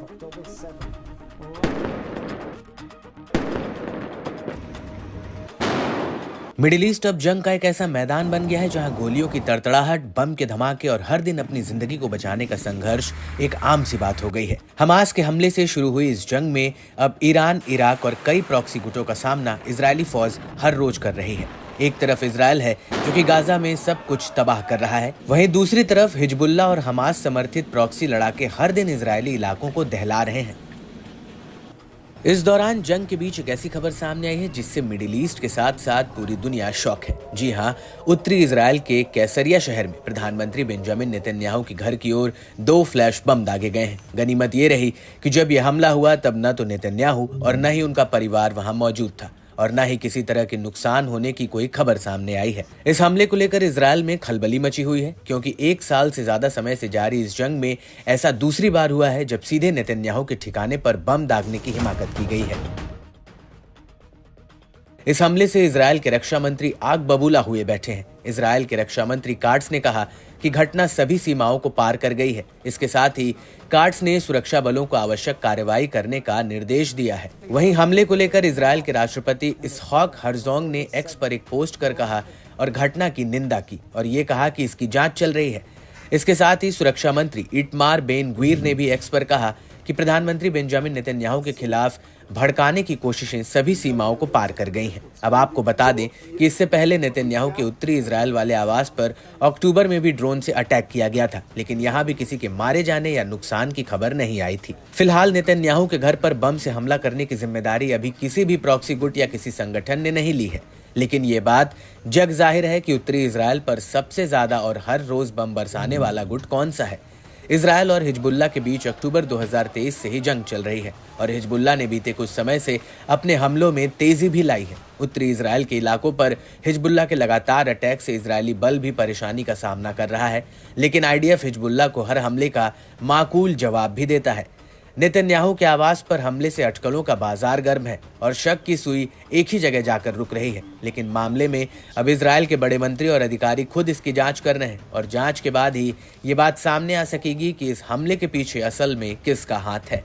October 7th. Middle east अब जंग का एक ऐसा मैदान बन गया है जहां गोलियों की तड़तड़ाहट, बम के धमाके और हर दिन अपनी जिंदगी को बचाने का संघर्ष एक आम सी बात हो गई है। हमास के हमले से शुरू हुई इस जंग में अब ईरान, इराक और कई प्रॉक्सी गुटों का सामना इजरायली फौज हर रोज कर रही है। एक तरफ इजरायल है जो कि गाजा में सब कुछ तबाह कर रहा है, वहीं दूसरी तरफ हिजबुल्लाह और हमास समर्थित प्रॉक्सी लड़ाके हर दिन इजरायली इलाकों को दहला रहे हैं। इस दौरान जंग के बीच एक ऐसी खबर सामने आई है जिससे मिडिल ईस्ट के साथ साथ पूरी दुनिया शॉक है। जी हां, उत्तरी इजरायल के कैसरिया शहर में प्रधानमंत्री बेंजामिन नेतन्याहू के घर की ओर 2 फ्लैश बम दागे गए हैं। गनीमत ये रही कि जब यह हमला हुआ तब न तो नेतन्याहू और न ही उनका परिवार वहां मौजूद था और न ही किसी तरह के नुकसान होने की कोई खबर सामने आई है। इस हमले को लेकर इजरायल में खलबली मची हुई है क्योंकि 1 साल से ज्यादा समय से जारी इस जंग में ऐसा दूसरी बार हुआ है जब सीधे नेतन्याहू के ठिकाने पर बम दागने की हिमाकत की गई है। इस हमले से इजरायल के रक्षा मंत्री आग बबूला हुए बैठे हैं। इजरायल के रक्षा मंत्री काट्स ने कहा कि घटना सभी सीमाओं को पार कर गई है। इसके साथ ही काट्स ने सुरक्षा बलों को आवश्यक कार्रवाई करने का निर्देश दिया है। वहीं हमले को लेकर इजरायल के राष्ट्रपति इसहाक हर्जोग ने एक्स पर एक पोस्ट कर कहा और घटना की निंदा की और ये कहा कि इसकी जांच चल रही है। इसके साथ ही सुरक्षा मंत्री इटमार बेन ग्वीर ने भी एक्स पर कहा कि प्रधानमंत्री बेंजामिन नेतन्याहू के खिलाफ भड़काने की कोशिशें सभी सीमाओं को पार कर गई हैं। अब आपको बता दें कि इससे पहले नेतन्याहू के उत्तरी इजरायल वाले आवास पर अक्टूबर में भी ड्रोन से अटैक किया गया था, लेकिन यहां भी किसी के मारे जाने या नुकसान की खबर नहीं आई थी। फिलहाल नेतन्याहू के घर पर बम से हमला करने की जिम्मेदारी अभी किसी भी प्रॉक्सी गुट या किसी संगठन ने नहीं ली है, लेकिन ये बात जग जाहिर है कि उत्तरी इजरायल पर सबसे ज्यादा और हर रोज बम बरसाने वाला गुट कौन सा है। इजरायल और हिजबुल्लाह के बीच अक्टूबर 2023 से ही जंग चल रही है और हिजबुल्लाह ने बीते कुछ समय से अपने हमलों में तेजी भी लाई है। उत्तरी इजरायल के इलाकों पर हिजबुल्लाह के लगातार अटैक से इजरायली बल भी परेशानी का सामना कर रहा है, लेकिन आईडीएफ हिजबुल्लाह को हर हमले का माकूल जवाब भी देता है। नेतन्याहू के आवास पर हमले से अटकलों का बाजार गर्म है और शक की सुई एक ही जगह जाकर रुक रही है, लेकिन मामले में अब इजरायल के बड़े मंत्री और अधिकारी खुद इसकी जांच कर रहे हैं और जांच के बाद ही ये बात सामने आ सकेगी कि इस हमले के पीछे असल में किसका हाथ है।